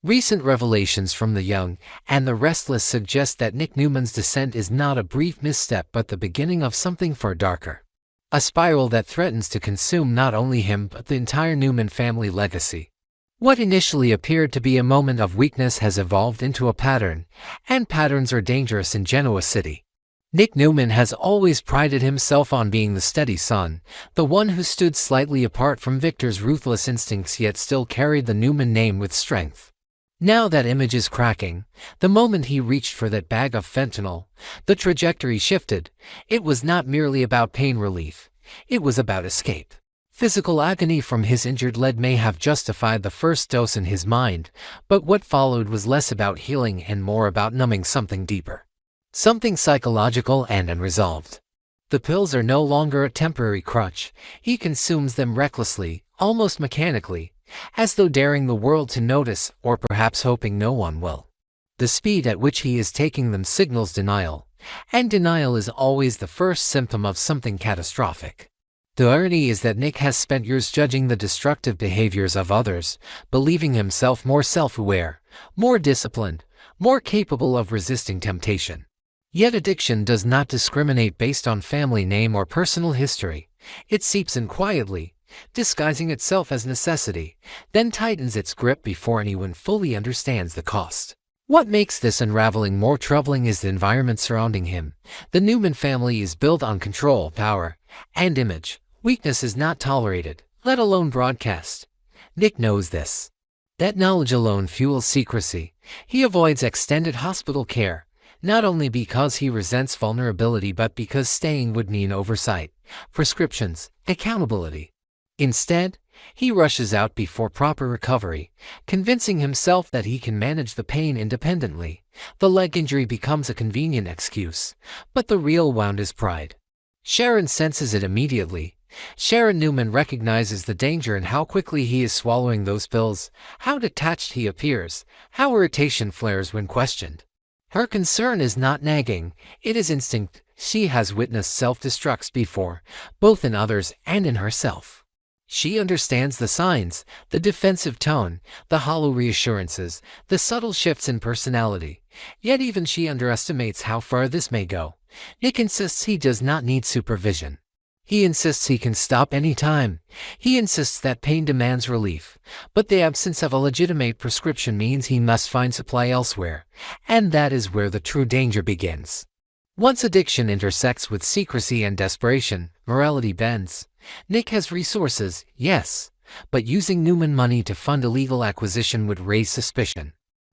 Recent revelations from the young and the restless suggest that Nick Newman's descent is not a brief misstep but the beginning of something far darker. A spiral that threatens to consume not only him but the entire Newman family legacy. What initially appeared to be a moment of weakness has evolved into a pattern, and patterns are dangerous in Genoa City. Nick Newman has always prided himself on being the steady son, the one who stood slightly apart from Victor's ruthless instincts yet still carried the Newman name with strength. Now that image is cracking. The moment he reached for that bag of fentanyl, the trajectory shifted. It was not merely about pain relief. It was about escape. Physical agony from his injured leg may have justified the first dose in his mind, but what followed was less about healing and more about numbing something deeper. Something psychological and unresolved. The pills are no longer a temporary crutch. He consumes them recklessly, almost mechanically, as though daring the world to notice or perhaps hoping no one will. The speed at which he is taking them signals denial, and denial is always the first symptom of something catastrophic. The irony is that Nick has spent years judging the destructive behaviors of others, believing himself more self-aware, more disciplined, more capable of resisting temptation. Yet addiction does not discriminate based on family name or personal history. It seeps in quietly, disguising itself as necessity, then tightens its grip before anyone fully understands the cost. What makes this unraveling more troubling is the environment surrounding him. The Newman family is built on control, power, and image. Weakness is not tolerated, let alone broadcast. Nick knows this. That knowledge alone fuels secrecy. He avoids extended hospital care, not only because he resents vulnerability but because staying would mean oversight, prescriptions, accountability. Instead, he rushes out before proper recovery, convincing himself that he can manage the pain independently. The leg injury becomes a convenient excuse, but the real wound is pride. Sharon senses it immediately. Sharon Newman recognizes the danger in how quickly he is swallowing those pills, how detached he appears, how irritation flares when questioned. Her concern is not nagging, it is instinct. She has witnessed self-destructs before, both in others and in herself. She understands the signs, the defensive tone, the hollow reassurances, the subtle shifts in personality. Yet even she underestimates how far this may go. Nick insists he does not need supervision. He insists he can stop any time. He insists that pain demands relief, but the absence of a legitimate prescription means he must find supply elsewhere, and that is where the true danger begins. Once addiction intersects with secrecy and desperation, morality bends. Nick has resources, yes, but using Newman money to fund illegal acquisition would raise suspicion.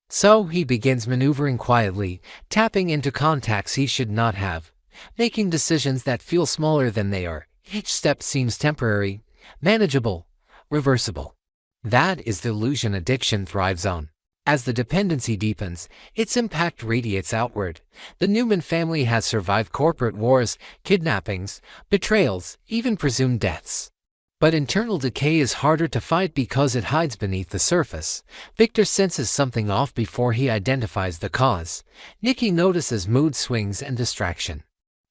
So he begins maneuvering quietly, tapping into contacts he should not have, making decisions that feel smaller than they are. Each step seems temporary, manageable, reversible. That is the illusion addiction thrives on. As the dependency deepens, its impact radiates outward. The Newman family has survived corporate wars, kidnappings, betrayals, even presumed deaths. But internal decay is harder to fight because it hides beneath the surface. Victor senses something off before he identifies the cause. Nicky notices mood swings and distraction.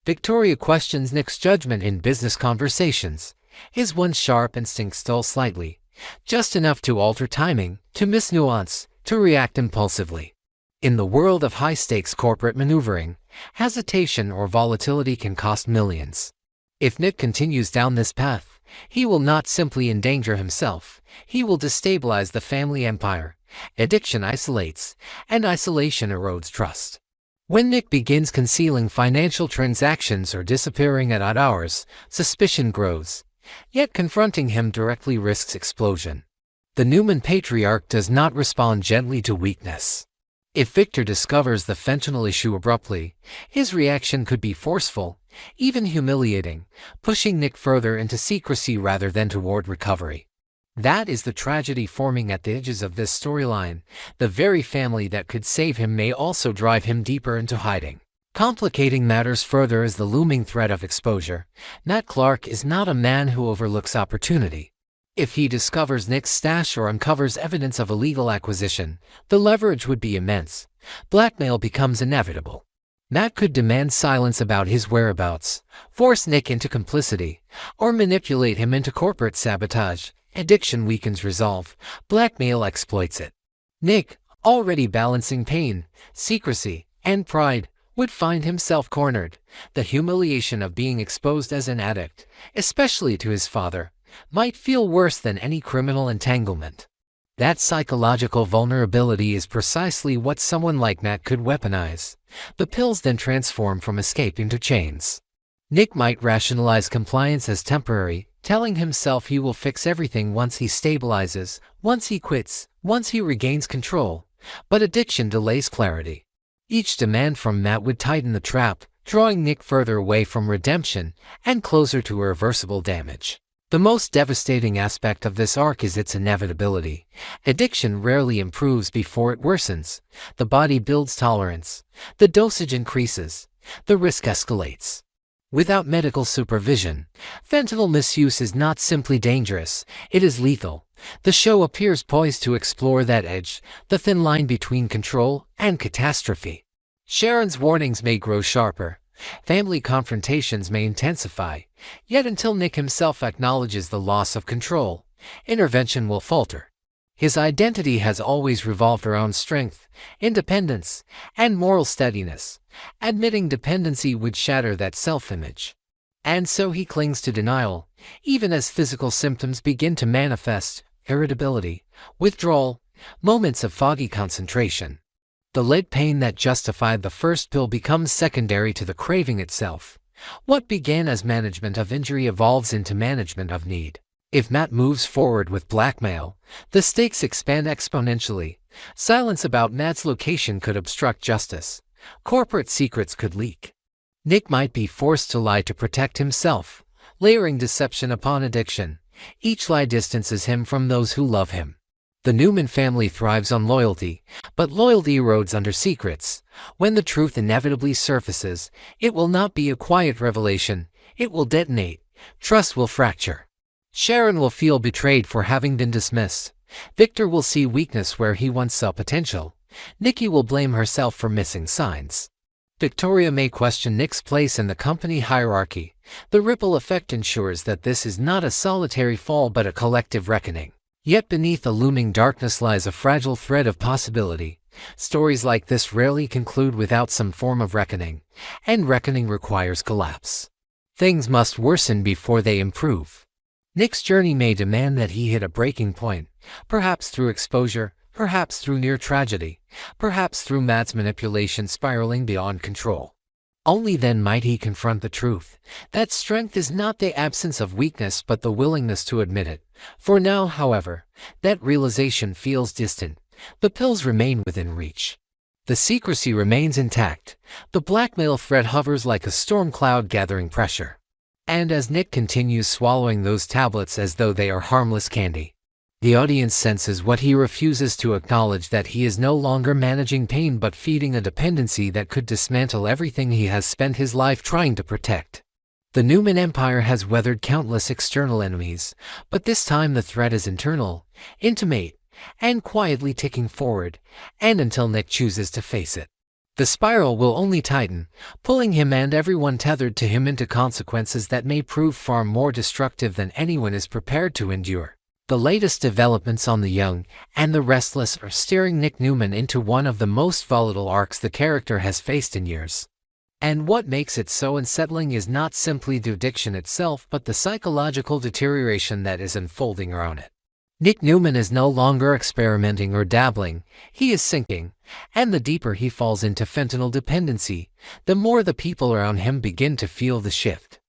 Victoria questions Nick's judgment in business conversations. His once sharp instincts dull slightly, just enough to alter timing, to miss nuance, to react impulsively. In the world of high-stakes corporate maneuvering, hesitation or volatility can cost millions. If Nick continues down this path, he will not simply endanger himself, he will destabilize the family empire. Addiction isolates, and isolation erodes trust. When Nick begins concealing financial transactions or disappearing at odd hours, suspicion grows. Yet confronting him directly risks explosion. The Newman patriarch does not respond gently to weakness. If Victor discovers the fentanyl issue abruptly, his reaction could be forceful, even humiliating, pushing Nick further into secrecy rather than toward recovery. That is the tragedy forming at the edges of this storyline. The very family that could save him may also drive him deeper into hiding. Complicating matters further is the looming threat of exposure. Matt Clark is not a man who overlooks opportunity. If he discovers Nick's stash or uncovers evidence of illegal acquisition, the leverage would be immense. Blackmail becomes inevitable. Matt could demand silence about his whereabouts, force Nick into complicity, or manipulate him into corporate sabotage. Addiction weakens resolve. Blackmail exploits it. Nick, already balancing pain, secrecy, and pride, would find himself cornered. The humiliation of being exposed as an addict, especially to his father, might feel worse than any criminal entanglement. That psychological vulnerability is precisely what someone like Matt could weaponize. The pills then transform from escape into chains. Nick might rationalize compliance as temporary, telling himself he will fix everything once he stabilizes, once he quits, once he regains control. But addiction delays clarity. Each demand from Matt would tighten the trap, drawing Nick further away from redemption and closer to irreversible damage. The most devastating aspect of this arc is its inevitability. Addiction rarely improves before it worsens. The body builds tolerance. The dosage increases. The risk escalates. Without medical supervision, fentanyl misuse is not simply dangerous, it is lethal. The show appears poised to explore that edge, the thin line between control and catastrophe. Sharon's warnings may grow sharper. Family confrontations may intensify, yet until Nick himself acknowledges the loss of control, intervention will falter. His identity has always revolved around strength, independence, and moral steadiness. Admitting dependency would shatter that self-image. And so he clings to denial, even as physical symptoms begin to manifest: irritability, withdrawal, moments of foggy concentration. The lead pain that justified the first pill becomes secondary to the craving itself. What began as management of injury evolves into management of need. If Matt moves forward with blackmail, the stakes expand exponentially. Silence about Matt's location could obstruct justice. Corporate secrets could leak. Nick might be forced to lie to protect himself, layering deception upon addiction. Each lie distances him from those who love him. The Newman family thrives on loyalty, but loyalty erodes under secrets. When the truth inevitably surfaces, it will not be a quiet revelation, it will detonate. Trust will fracture. Sharon will feel betrayed for having been dismissed. Victor will see weakness where he once saw potential. Nikki will blame herself for missing signs. Victoria may question Nick's place in the company hierarchy. The ripple effect ensures that this is not a solitary fall but a collective reckoning. Yet beneath the looming darkness lies a fragile thread of possibility. Stories like this rarely conclude without some form of reckoning, and reckoning requires collapse. Things must worsen before they improve. Nick's journey may demand that he hit a breaking point, perhaps through exposure, perhaps through near tragedy, perhaps through Matt's manipulation spiraling beyond control. Only then might he confront the truth, that strength is not the absence of weakness but the willingness to admit it. For now, however, that realization feels distant. The pills remain within reach. The secrecy remains intact. The blackmail threat hovers like a storm cloud gathering pressure. And as Nick continues swallowing those tablets as though they are harmless candy, the audience senses what he refuses to acknowledge: that he is no longer managing pain but feeding a dependency that could dismantle everything he has spent his life trying to protect. The Newman Empire has weathered countless external enemies, but this time the threat is internal, intimate, and quietly ticking forward, and until Nick chooses to face it, the spiral will only tighten, pulling him and everyone tethered to him into consequences that may prove far more destructive than anyone is prepared to endure. The latest developments on the young and the restless are steering Nick Newman into one of the most volatile arcs the character has faced in years. And what makes it so unsettling is not simply the addiction itself but the psychological deterioration that is unfolding around it. Nick Newman is no longer experimenting or dabbling, he is sinking, and the deeper he falls into fentanyl dependency, the more the people around him begin to feel the shift.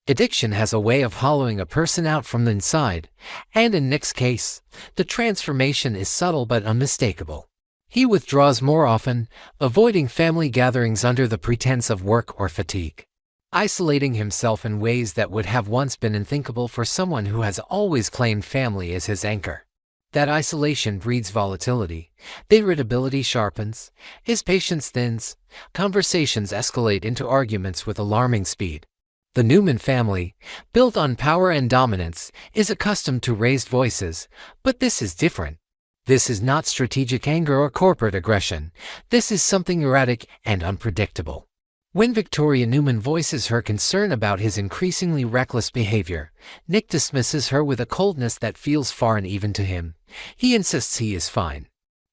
Addiction has a way of hollowing a person out from the inside, and in Nick's case, the transformation is subtle but unmistakable. He withdraws more often, avoiding family gatherings under the pretense of work or fatigue, isolating himself in ways that would have once been unthinkable for someone who has always claimed family as his anchor. That isolation breeds volatility, the irritability sharpens, his patience thins, conversations escalate into arguments with alarming speed. The Newman family, built on power and dominance, is accustomed to raised voices, but this is different. This is not strategic anger or corporate aggression. This is something erratic and unpredictable. When Victoria Newman voices her concern about his increasingly reckless behavior, Nick dismisses her with a coldness that feels foreign even to him. He insists he is fine.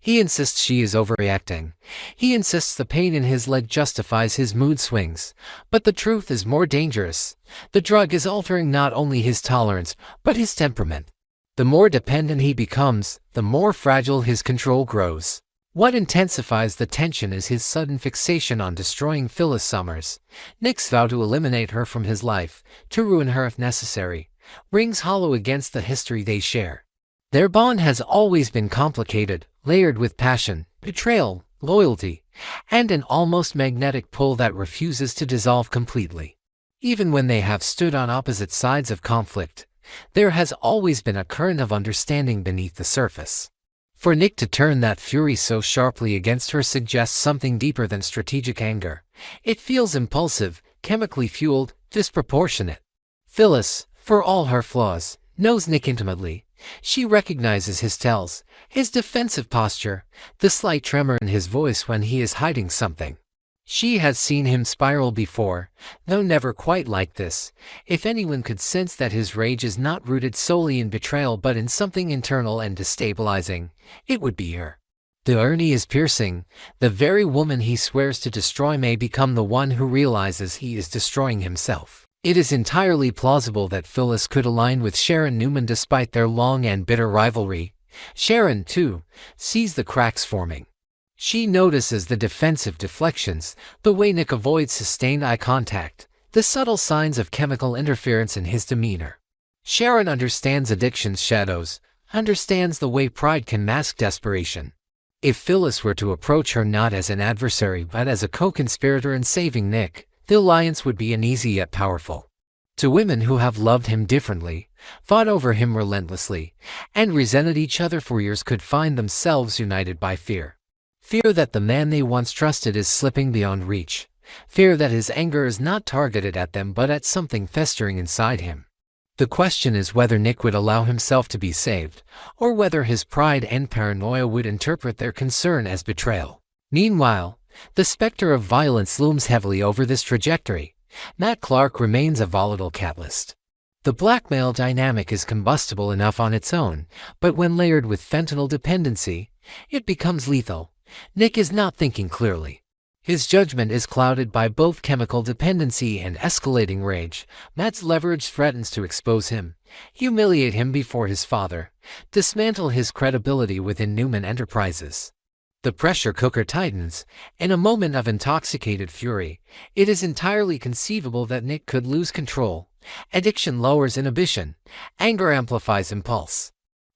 He insists she is overreacting. He insists the pain in his leg justifies his mood swings. But the truth is more dangerous. The drug is altering not only his tolerance, but his temperament. The more dependent he becomes, the more fragile his control grows. What intensifies the tension is his sudden fixation on destroying Phyllis Summers. Nick's vow to eliminate her from his life, to ruin her if necessary, rings hollow against the history they share. Their bond has always been complicated, layered with passion, betrayal, loyalty, and an almost magnetic pull that refuses to dissolve completely. Even when they have stood on opposite sides of conflict, there has always been a current of understanding beneath the surface. For Nick to turn that fury so sharply against her suggests something deeper than strategic anger. It feels impulsive, chemically fueled, disproportionate. Phyllis, for all her flaws, knows Nick intimately. She recognizes his tells, his defensive posture, the slight tremor in his voice when he is hiding something. She has seen him spiral before, though never quite like this. If anyone could sense that his rage is not rooted solely in betrayal but in something internal and destabilizing, it would be her. The irony is piercing. The very woman he swears to destroy may become the one who realizes he is destroying himself. It is entirely plausible that Phyllis could align with Sharon Newman despite their long and bitter rivalry. Sharon, too, sees the cracks forming. She notices the defensive deflections, the way Nick avoids sustained eye contact, the subtle signs of chemical interference in his demeanor. Sharon understands addiction's shadows, understands the way pride can mask desperation. If Phyllis were to approach her not as an adversary but as a co-conspirator in saving Nick, the alliance would be uneasy yet powerful. To women who have loved him differently, fought over him relentlessly, and resented each other for years could find themselves united by fear. Fear that the man they once trusted is slipping beyond reach. Fear that his anger is not targeted at them but at something festering inside him. The question is whether Nick would allow himself to be saved, or whether his pride and paranoia would interpret their concern as betrayal. Meanwhile, the specter of violence looms heavily over this trajectory. Matt Clark remains a volatile catalyst. The blackmail dynamic is combustible enough on its own, but when layered with fentanyl dependency, it becomes lethal. Nick is not thinking clearly. His judgment is clouded by both chemical dependency and escalating rage. Matt's leverage threatens to expose him, humiliate him before his father, dismantle his credibility within Newman Enterprises. The pressure cooker tightens. In a moment of intoxicated fury, it is entirely conceivable that Nick could lose control. Addiction lowers inhibition. Anger amplifies impulse.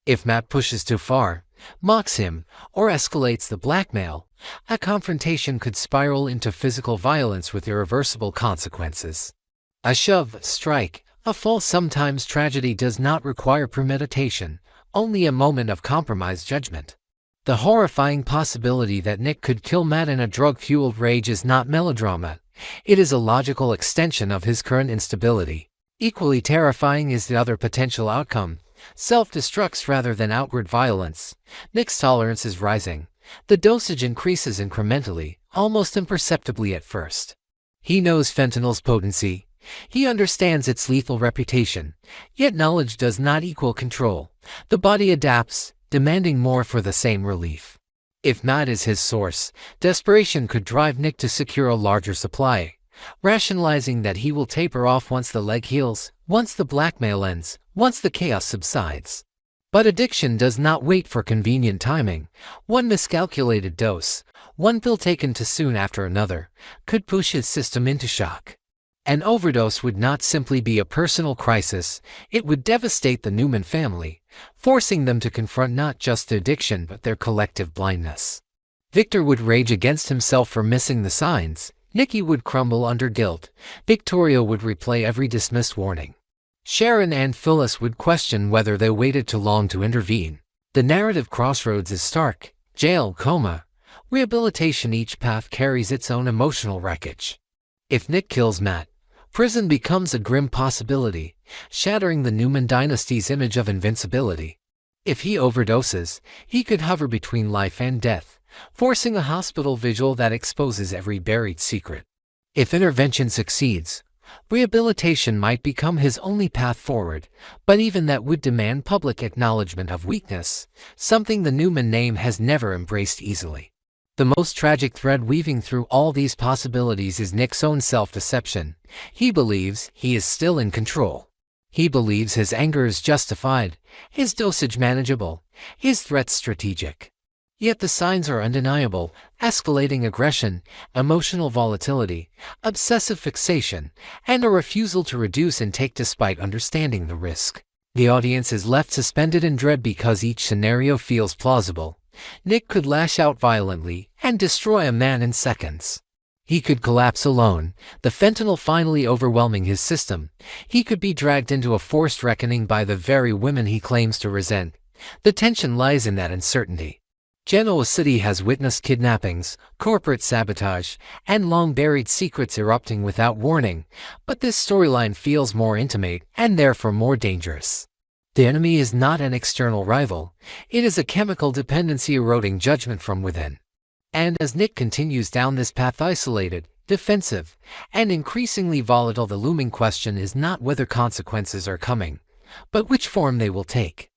If Matt pushes too far, mocks him, or escalates the blackmail, a confrontation could spiral into physical violence with irreversible consequences. A shove, strike, a fall. Sometimes tragedy does not require premeditation, only a moment of compromised judgment. The horrifying possibility that Nick could kill Matt in a drug-fueled rage is not melodrama. It is a logical extension of his current instability. Equally terrifying is the other potential outcome. Self-destruct rather than outward violence. Nick's tolerance is rising. The dosage increases incrementally, almost imperceptibly at first. He knows fentanyl's potency. He understands its lethal reputation. Yet knowledge does not equal control. The body adapts, demanding more for the same relief. If Matt is his source, desperation could drive Nick to secure a larger supply, rationalizing that he will taper off once the leg heals, once the blackmail ends, once the chaos subsides. But addiction does not wait for convenient timing. One miscalculated dose, one pill taken too soon after another, could push his system into shock. An overdose would not simply be a personal crisis, it would devastate the Newman family, forcing them to confront not just addiction but their collective blindness. Victor would rage against himself for missing the signs. Nikki would crumble under guilt. Victoria would replay every dismissed warning. Sharon and Phyllis would question whether they waited too long to intervene. The narrative crossroads is stark. Jail, coma, rehabilitation. Each path carries its own emotional wreckage. If Nick kills Matt, prison becomes a grim possibility, shattering the Newman dynasty's image of invincibility. If he overdoses, he could hover between life and death, forcing a hospital vigil that exposes every buried secret. If intervention succeeds, Rehabilitation might become his only path forward, but even that would demand public acknowledgement of weakness, something the Newman name has never embraced easily. The most tragic thread weaving through all these possibilities is Nick's own self-deception. He believes he is still in control. He believes his anger is justified, his dosage manageable, his threats strategic. Yet the signs are undeniable: escalating aggression, emotional volatility, obsessive fixation, and a refusal to reduce intake despite understanding the risk. The audience is left suspended in dread because each scenario feels plausible. Nick could lash out violently and destroy a man in seconds. He could collapse alone, the fentanyl finally overwhelming his system. He could be dragged into a forced reckoning by the very women he claims to resent. The tension lies in that uncertainty. Genoa City has witnessed kidnappings, corporate sabotage, and long-buried secrets erupting without warning, but this storyline feels more intimate and therefore more dangerous. The enemy is not an external rival, it is a chemical dependency eroding judgment from within. And as Nick continues down this path, isolated, defensive, and increasingly volatile, the looming question is not whether consequences are coming, but which form they will take.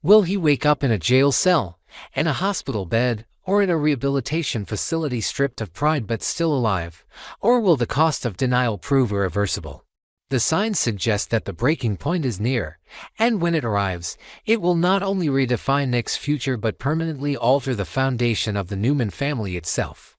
Will he wake up in a jail cell, in a hospital bed, or in a rehabilitation facility stripped of pride but still alive? Or will the cost of denial prove irreversible? The signs suggest that the breaking point is near, and when it arrives, it will not only redefine Nick's future but permanently alter the foundation of the Newman family itself.